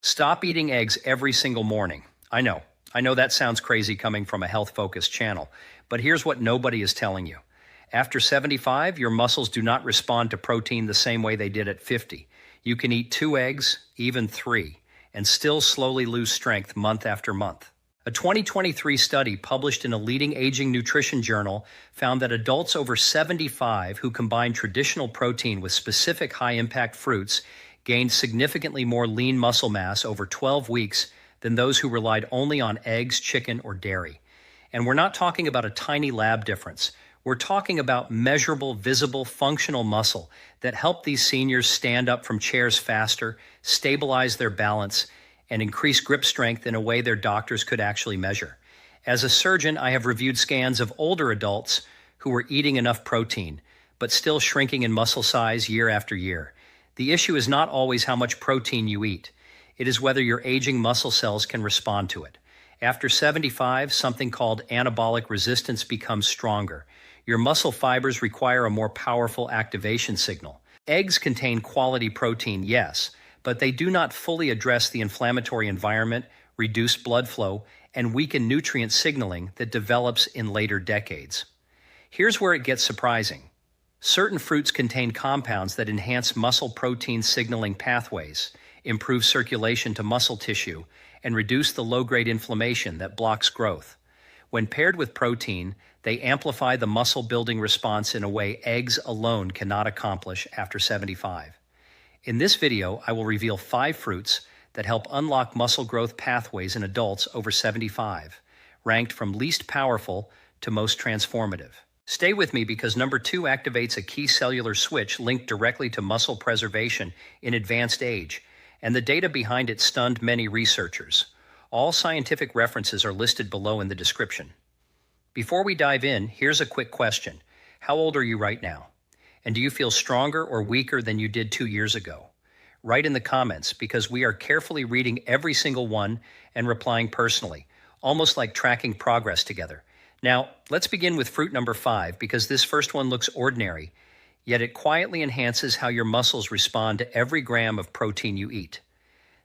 Stop eating eggs every single morning. I know that sounds crazy coming from a health-focused channel, but here's what nobody is telling you. After 75, your muscles do not respond to protein the same way they did at 50. You can eat 2 eggs, even 3, and still slowly lose strength month after month. A 2023 study published in a leading aging nutrition journal found that adults over 75 who combined traditional protein with specific high-impact fruits gained significantly more lean muscle mass over 12 weeks than those who relied only on eggs, chicken, or dairy. And we're not talking about a tiny lab difference. We're talking about measurable, visible, functional muscle that helped these seniors stand up from chairs faster, stabilize their balance, and increase grip strength in a way their doctors could actually measure. As a surgeon, I have reviewed scans of older adults who were eating enough protein, but still shrinking in muscle size year after year. The issue is not always how much protein you eat. It is whether your aging muscle cells can respond to it. After 75, something called anabolic resistance becomes stronger. Your muscle fibers require a more powerful activation signal. Eggs contain quality protein, yes, but they do not fully address the inflammatory environment, reduce blood flow, and weaken nutrient signaling that develops in later decades. Here's where it gets surprising. Certain fruits contain compounds that enhance muscle protein signaling pathways, improve circulation to muscle tissue, and reduce the low-grade inflammation that blocks growth. When paired with protein, they amplify the muscle-building response in a way eggs alone cannot accomplish after 75. In this video, I will reveal 5 fruits that help unlock muscle growth pathways in adults over 75, ranked from least powerful to most transformative. Stay with me because number 2 activates a key cellular switch linked directly to muscle preservation in advanced age, and the data behind it stunned many researchers. All scientific references are listed below in the description. Before we dive in, here's a quick question. How old are you right now? And do you feel stronger or weaker than you did 2 years ago? Write in the comments because we are carefully reading every single one and replying personally, almost like tracking progress together. Now, let's begin with fruit number 5 because this first one looks ordinary, yet it quietly enhances how your muscles respond to every gram of protein you eat.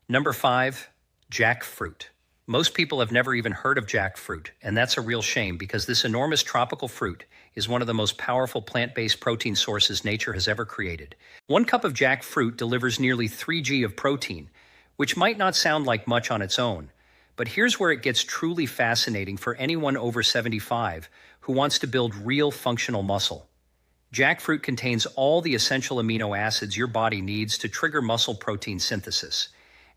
Number 5, jackfruit. Most people have never even heard of jackfruit, and that's a real shame because this enormous tropical fruit is one of the most powerful plant-based protein sources nature has ever created. 1 cup of jackfruit delivers nearly 3 g of protein, which might not sound like much on its own, but here's where it gets truly fascinating for anyone over 75 who wants to build real functional muscle. Jackfruit contains all the essential amino acids your body needs to trigger muscle protein synthesis.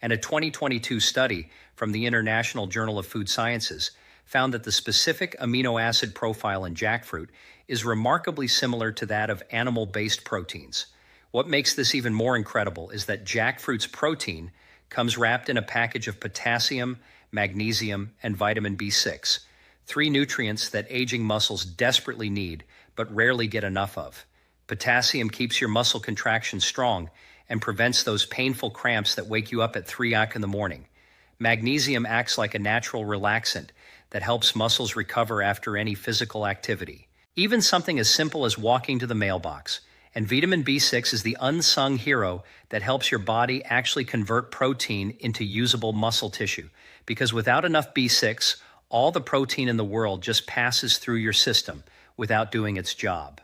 And a 2022 study from the International Journal of Food Sciences found that the specific amino acid profile in jackfruit is remarkably similar to that of animal-based proteins. What makes this even more incredible is that jackfruit's protein comes wrapped in a package of potassium, magnesium, and vitamin B6, 3 nutrients that aging muscles desperately need but rarely get enough of. Potassium keeps your muscle contraction strong and prevents those painful cramps that wake you up at 3 o'clock in the morning. Magnesium acts like a natural relaxant that helps muscles recover after any physical activity. Even something as simple as walking to the mailbox. And vitamin B6 is the unsung hero that helps your body actually convert protein into usable muscle tissue. Because without enough B6, all the protein in the world just passes through your system without doing its job.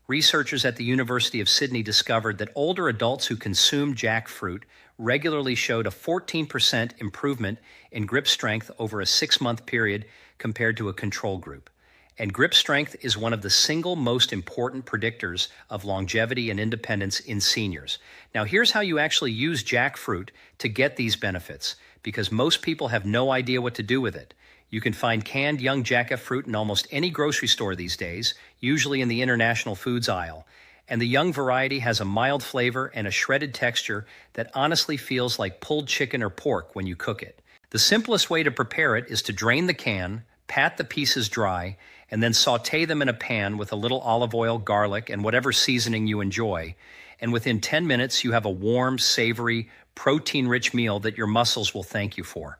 Researchers at the University of Sydney discovered that older adults who consumed jackfruit regularly showed a 14% improvement in grip strength over a 6-month period compared to a control group. And grip strength is one of the single most important predictors of longevity and independence in seniors. Now, here's how you actually use jackfruit to get these benefits, because most people have no idea what to do with it. You can find canned young jackfruit in almost any grocery store these days, usually in the international foods aisle. And the young variety has a mild flavor and a shredded texture that honestly feels like pulled chicken or pork when you cook it. The simplest way to prepare it is to drain the can, pat the pieces dry, and then saute them in a pan with a little olive oil, garlic, and whatever seasoning you enjoy. And within 10 minutes, you have a warm, savory, protein-rich meal that your muscles will thank you for.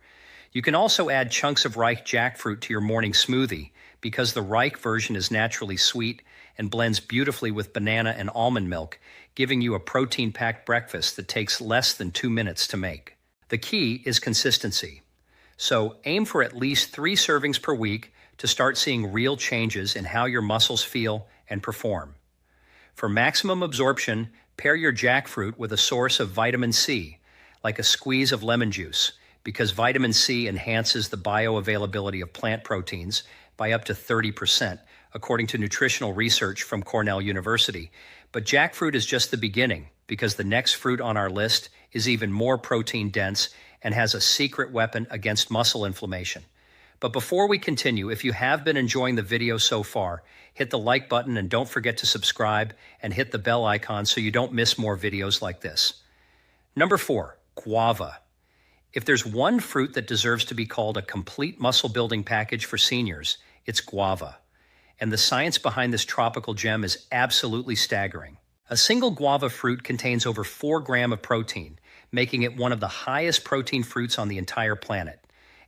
You can also add chunks of ripe jackfruit to your morning smoothie because the ripe version is naturally sweet and blends beautifully with banana and almond milk, giving you a protein-packed breakfast that takes less than 2 minutes to make. The key is consistency. So aim for at least 3 servings per week to start seeing real changes in how your muscles feel and perform. For maximum absorption, pair your jackfruit with a source of vitamin C, like a squeeze of lemon juice, because vitamin C enhances the bioavailability of plant proteins by up to 30%, according to nutritional research from Cornell University. But jackfruit is just the beginning, because the next fruit on our list is even more protein dense and has a secret weapon against muscle inflammation. But before we continue, if you have been enjoying the video so far, hit the like button and don't forget to subscribe and hit the bell icon so you don't miss more videos like this. Number 4, guava. If there's one fruit that deserves to be called a complete muscle building package for seniors, it's guava. And the science behind this tropical gem is absolutely staggering. A single guava fruit contains over 4 grams of protein, making it one of the highest protein fruits on the entire planet.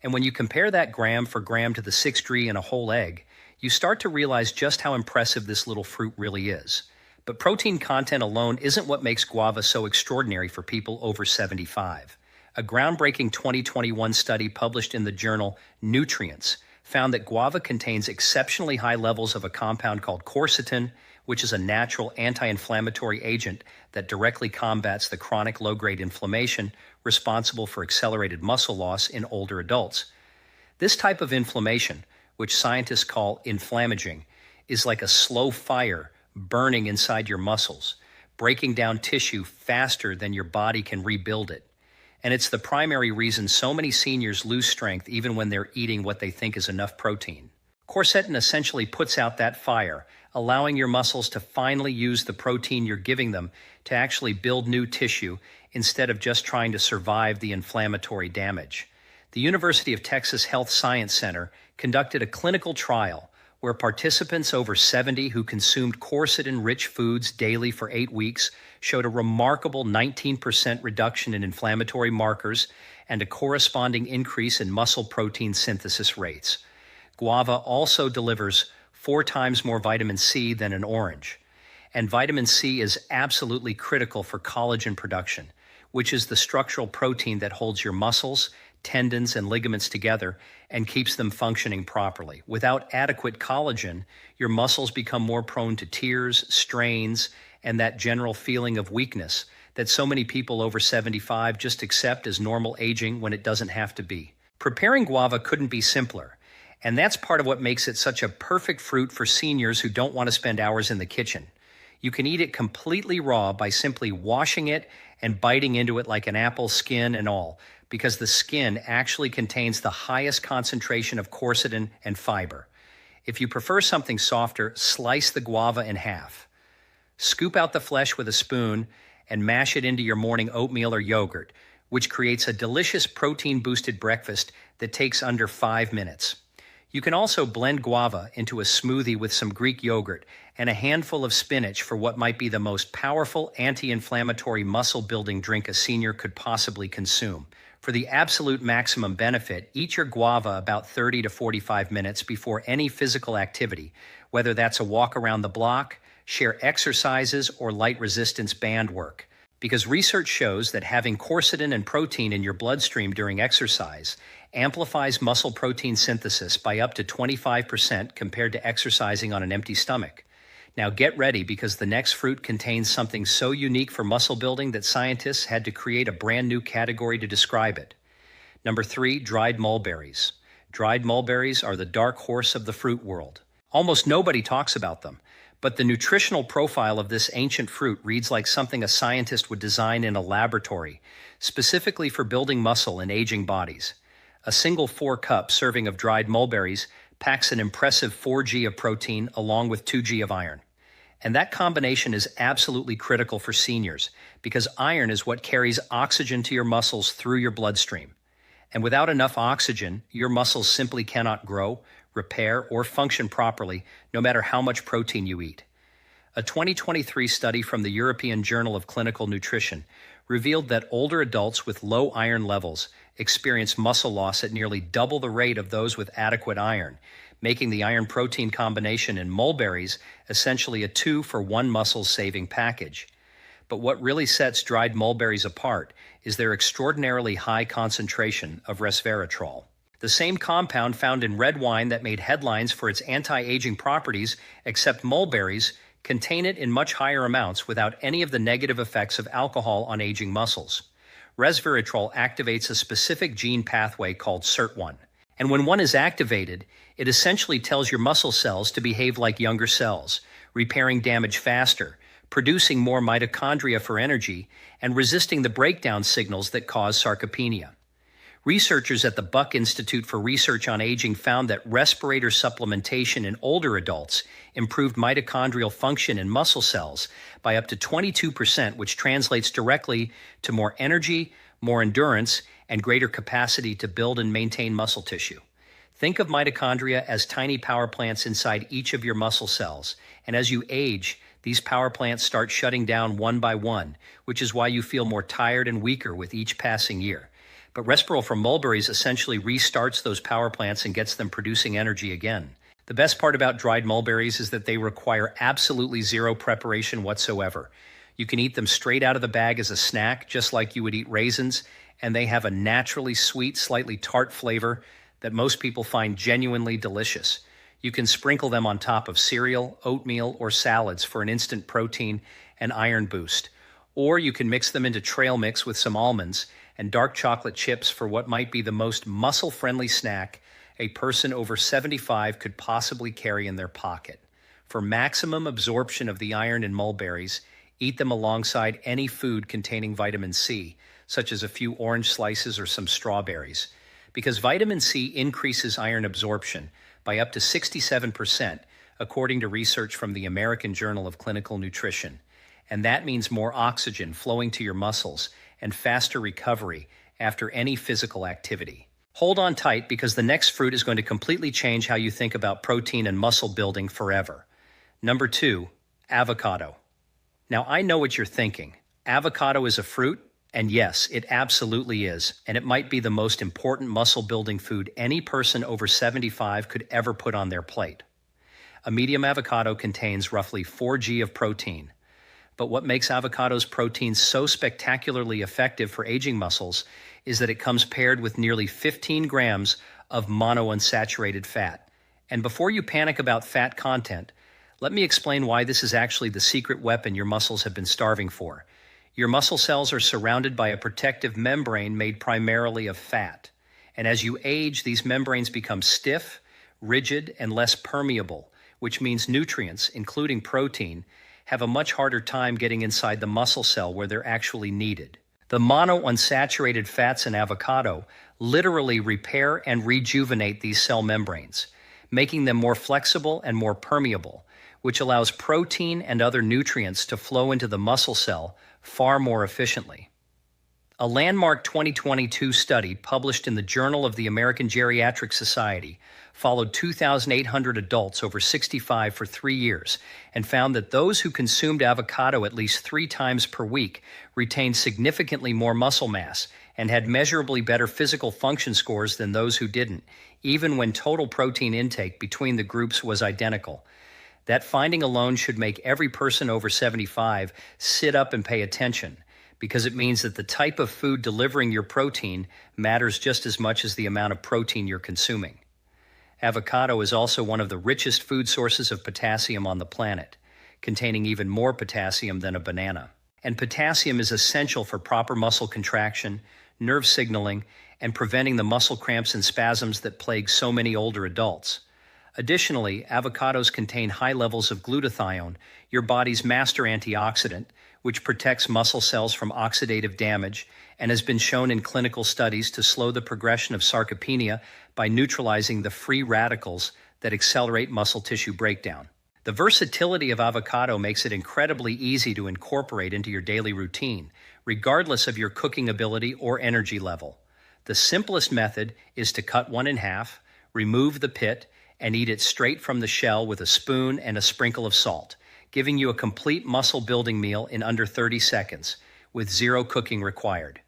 And when you compare that gram for gram to the 6 G in a whole egg, you start to realize just how impressive this little fruit really is. But protein content alone isn't what makes guava so extraordinary for people over 75. A groundbreaking 2021 study published in the journal Nutrients found that guava contains exceptionally high levels of a compound called quercetin, which is a natural anti-inflammatory agent that directly combats the chronic low-grade inflammation responsible for accelerated muscle loss in older adults. This type of inflammation, which scientists call inflammaging, is like a slow fire burning inside your muscles, breaking down tissue faster than your body can rebuild it. And it's the primary reason so many seniors lose strength even when they're eating what they think is enough protein. Quercetin essentially puts out that fire, allowing your muscles to finally use the protein you're giving them to actually build new tissue instead of just trying to survive the inflammatory damage. The University of Texas Health Science Center conducted a clinical trial where participants over 70 who consumed quercetin-rich foods daily for 8 weeks showed a remarkable 19% reduction in inflammatory markers and a corresponding increase in muscle protein synthesis rates. Guava also delivers 4 times more vitamin C than an orange. And vitamin C is absolutely critical for collagen production, which is the structural protein that holds your muscles, tendons, and ligaments together and keeps them functioning properly. Without adequate collagen, your muscles become more prone to tears, strains, and that general feeling of weakness that so many people over 75 just accept as normal aging when it doesn't have to be. Preparing guava couldn't be simpler, and that's part of what makes it such a perfect fruit for seniors who don't want to spend hours in the kitchen. You can eat it completely raw by simply washing it and biting into it like an apple, skin and all, because the skin actually contains the highest concentration of quercetin and fiber. If you prefer something softer, slice the guava in half. Scoop out the flesh with a spoon and mash it into your morning oatmeal or yogurt, which creates a delicious protein-boosted breakfast that takes under 5 minutes. You can also blend guava into a smoothie with some Greek yogurt and a handful of spinach for what might be the most powerful anti-inflammatory muscle-building drink a senior could possibly consume. For the absolute maximum benefit, eat your guava about 30 to 45 minutes before any physical activity, whether that's a walk around the block, share exercises, or light resistance band work. Because research shows that having quercetin and protein in your bloodstream during exercise amplifies muscle protein synthesis by up to 25% compared to exercising on an empty stomach. Now get ready, because the next fruit contains something so unique for muscle building that scientists had to create a brand new category to describe it. Number 3, dried mulberries. Dried mulberries are the dark horse of the fruit world. Almost nobody talks about them, but the nutritional profile of this ancient fruit reads like something a scientist would design in a laboratory, specifically for building muscle in aging bodies. A single 4-cup serving of dried mulberries packs an impressive 4 G of protein along with 2 G of iron. And that combination is absolutely critical for seniors, because iron is what carries oxygen to your muscles through your bloodstream. And without enough oxygen, your muscles simply cannot grow, repair, or function properly, no matter how much protein you eat. A 2023 study from the European Journal of Clinical Nutrition revealed that older adults with low iron levels experience muscle loss at nearly double the rate of those with adequate iron, making the iron-protein combination in mulberries essentially a 2-for-1 muscle-saving package. But what really sets dried mulberries apart is their extraordinarily high concentration of resveratrol. The same compound found in red wine that made headlines for its anti-aging properties, except mulberries contain it in much higher amounts without any of the negative effects of alcohol on aging muscles. Resveratrol activates a specific gene pathway called SIRT1. And when one is activated, it essentially tells your muscle cells to behave like younger cells, repairing damage faster, producing more mitochondria for energy, and resisting the breakdown signals that cause sarcopenia. Researchers at the Buck Institute for Research on Aging found that respirator supplementation in older adults improved mitochondrial function in muscle cells by up to 22%, which translates directly to more energy, more endurance, and greater capacity to build and maintain muscle tissue. Think of mitochondria as tiny power plants inside each of your muscle cells, and as you age, these power plants start shutting down one by one, which is why you feel more tired and weaker with each passing year. But resveratrol from mulberries essentially restarts those power plants and gets them producing energy again. The best part about dried mulberries is that they require absolutely zero preparation whatsoever. You can eat them straight out of the bag as a snack, just like you would eat raisins, and they have a naturally sweet, slightly tart flavor that most people find genuinely delicious. You can sprinkle them on top of cereal, oatmeal, or salads for an instant protein and iron boost. Or you can mix them into trail mix with some almonds and dark chocolate chips for what might be the most muscle-friendly snack a person over 75 could possibly carry in their pocket. For maximum absorption of the iron in mulberries, eat them alongside any food containing vitamin C, such as a few orange slices or some strawberries. Because vitamin C increases iron absorption by up to 67%, according to research from the American Journal of Clinical Nutrition. And that means more oxygen flowing to your muscles and faster recovery after any physical activity. Hold on tight because the next fruit is going to completely change how you think about protein and muscle building forever. Number 2, avocado. Now I know what you're thinking. Avocado is a fruit? And yes, it absolutely is, and it might be the most important muscle-building food any person over 75 could ever put on their plate. A medium avocado contains roughly 4 g of protein. But what makes avocado's protein so spectacularly effective for aging muscles is that it comes paired with nearly 15 grams of monounsaturated fat. And before you panic about fat content, let me explain why this is actually the secret weapon your muscles have been starving for. Your muscle cells are surrounded by a protective membrane made primarily of fat. And as you age, these membranes become stiff, rigid, and less permeable, which means nutrients, including protein, have a much harder time getting inside the muscle cell where they're actually needed. The monounsaturated fats in avocado literally repair and rejuvenate these cell membranes, making them more flexible and more permeable, which allows protein and other nutrients to flow into the muscle cell far more efficiently. A landmark 2022 study published in the Journal of the American Geriatric Society followed 2,800 adults over 65 for 3 years and found that those who consumed avocado at least 3 times per week retained significantly more muscle mass and had measurably better physical function scores than those who didn't, even when total protein intake between the groups was identical. That finding alone should make every person over 75 sit up and pay attention, because it means that the type of food delivering your protein matters just as much as the amount of protein you're consuming. Avocado is also one of the richest food sources of potassium on the planet, containing even more potassium than a banana. And potassium is essential for proper muscle contraction, nerve signaling, and preventing the muscle cramps and spasms that plague so many older adults. Additionally, avocados contain high levels of glutathione, your body's master antioxidant, which protects muscle cells from oxidative damage and has been shown in clinical studies to slow the progression of sarcopenia by neutralizing the free radicals that accelerate muscle tissue breakdown. The versatility of avocado makes it incredibly easy to incorporate into your daily routine, regardless of your cooking ability or energy level. The simplest method is to cut one in half, remove the pit, and eat it straight from the shell with a spoon and a sprinkle of salt, giving you a complete muscle-building meal in under 30 seconds, with zero cooking required.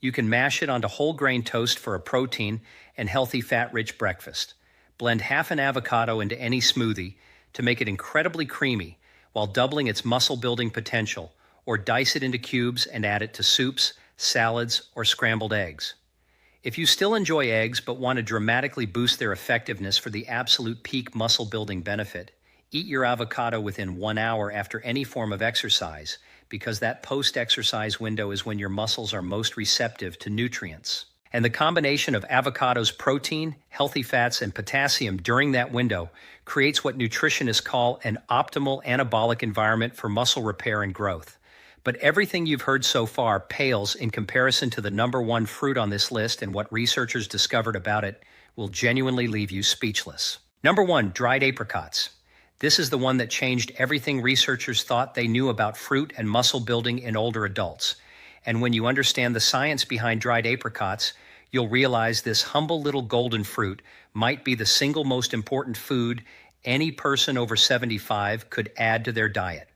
You can mash it onto whole grain toast for a protein and healthy fat-rich breakfast. Blend half an avocado into any smoothie to make it incredibly creamy while doubling its muscle-building potential, or dice it into cubes and add it to soups, salads, or scrambled eggs. If you still enjoy eggs but want to dramatically boost their effectiveness for the absolute peak muscle building benefit, eat your avocado within 1 hour after any form of exercise, because that post-exercise window is when your muscles are most receptive to nutrients. And the combination of avocado's protein, healthy fats, and potassium during that window creates what nutritionists call an optimal anabolic environment for muscle repair and growth. But everything you've heard so far pales in comparison to the number one fruit on this list, and what researchers discovered about it will genuinely leave you speechless. Number 1, dried apricots. This is the one that changed everything researchers thought they knew about fruit and muscle building in older adults. And when you understand the science behind dried apricots, you'll realize this humble little golden fruit might be the single most important food any person over 75 could add to their diet.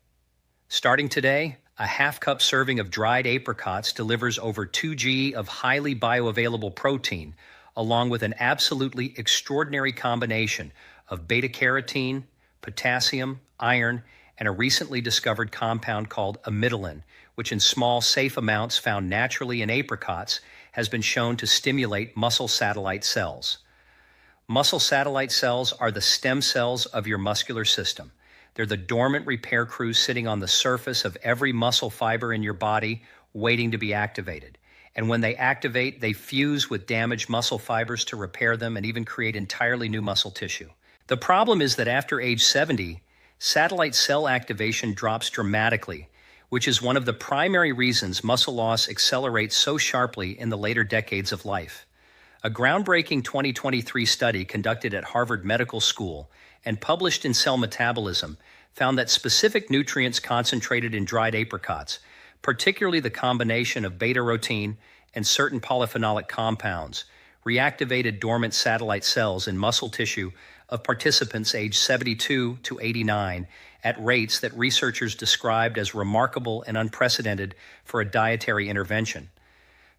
Starting today, a half-cup serving of dried apricots delivers over 2 g of highly bioavailable protein, along with an absolutely extraordinary combination of beta-carotene, potassium, iron, and a recently discovered compound called amidalin, which in small, safe amounts found naturally in apricots has been shown to stimulate muscle satellite cells. Muscle satellite cells are the stem cells of your muscular system. They're the dormant repair crews sitting on the surface of every muscle fiber in your body, waiting to be activated. And when they activate, they fuse with damaged muscle fibers to repair them and even create entirely new muscle tissue. The problem is that after age 70, satellite cell activation drops dramatically, which is one of the primary reasons muscle loss accelerates so sharply in the later decades of life. A groundbreaking 2023 study conducted at Harvard Medical School and published in Cell Metabolism found that specific nutrients concentrated in dried apricots, particularly the combination of beta-carotene and certain polyphenolic compounds, reactivated dormant satellite cells in muscle tissue of participants aged 72 to 89 at rates that researchers described as remarkable and unprecedented for a dietary intervention.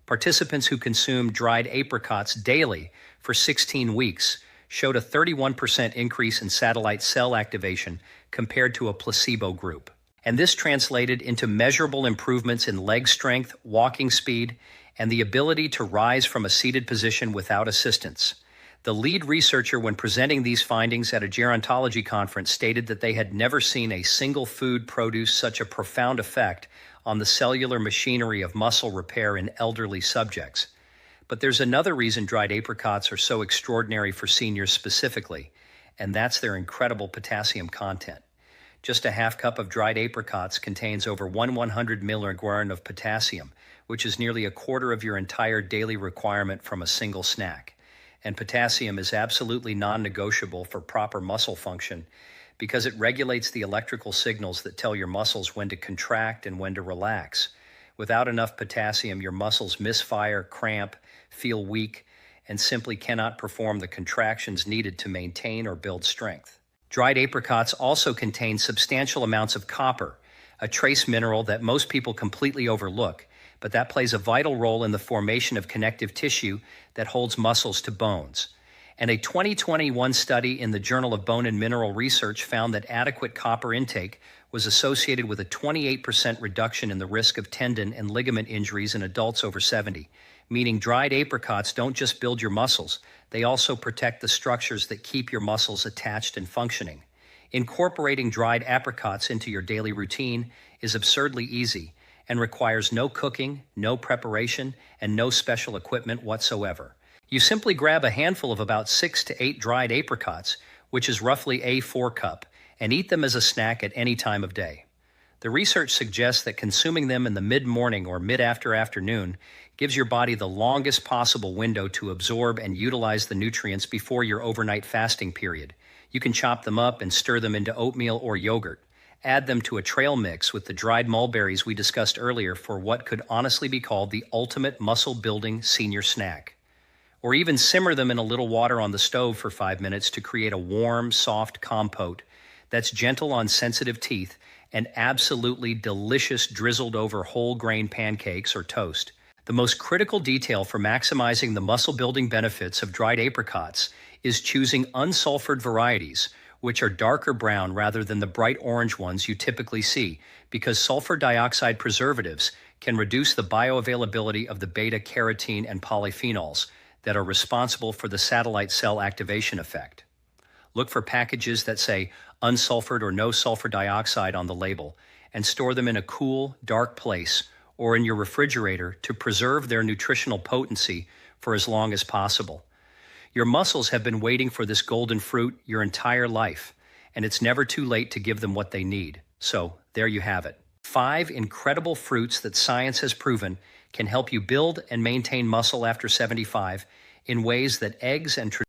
Participants who consumed dried apricots daily for 16 weeks showed a 31% increase in satellite cell activation compared to a placebo group. And this translated into measurable improvements in leg strength, walking speed, and the ability to rise from a seated position without assistance. The lead researcher, when presenting these findings at a gerontology conference, stated that they had never seen a single food produce such a profound effect on the cellular machinery of muscle repair in elderly subjects. But there's another reason dried apricots are so extraordinary for seniors specifically, and that's their incredible potassium content. Just a half cup of dried apricots contains over 1/100 milligram of potassium, which is nearly a quarter of your entire daily requirement from a single snack. And potassium is absolutely non-negotiable for proper muscle function because it regulates the electrical signals that tell your muscles when to contract and when to relax. Without enough potassium, your muscles misfire, cramp, feel weak, and simply cannot perform the contractions needed to maintain or build strength. Dried apricots also contain substantial amounts of copper, a trace mineral that most people completely overlook, but that plays a vital role in the formation of connective tissue that holds muscles to bones. And a 2021 study in the Journal of Bone and Mineral Research found that adequate copper intake was associated with a 28% reduction in the risk of tendon and ligament injuries in adults over 70, meaning dried apricots don't just build your muscles, they also protect the structures that keep your muscles attached and functioning. Incorporating dried apricots into your daily routine is absurdly easy and requires no cooking, no preparation, and no special equipment whatsoever. You simply grab a handful of about 6 to 8 dried apricots, which is roughly a 4 cup, and eat them as a snack at any time of day. The research suggests that consuming them in the mid-morning or mid-afternoon gives your body the longest possible window to absorb and utilize the nutrients before your overnight fasting period. You can chop them up and stir them into oatmeal or yogurt. Add them to a trail mix with the dried mulberries we discussed earlier for what could honestly be called the ultimate muscle-building senior snack. Or even simmer them in a little water on the stove for 5 minutes to create a warm, soft compote that's gentle on sensitive teeth and absolutely delicious drizzled over whole grain pancakes or toast. The most critical detail for maximizing the muscle-building benefits of dried apricots is choosing unsulfured varieties, which are darker brown rather than the bright orange ones you typically see, because sulfur dioxide preservatives can reduce the bioavailability of the beta-carotene and polyphenols that are responsible for the satellite cell activation effect. Look for packages that say unsulfured or no sulfur dioxide on the label, and store them in a cool, dark place or in your refrigerator to preserve their nutritional potency for as long as possible. Your muscles have been waiting for this golden fruit your entire life, and it's never too late to give them what they need. So, there you have it. 5 incredible fruits that science has proven can help you build and maintain muscle after 75 in ways that eggs and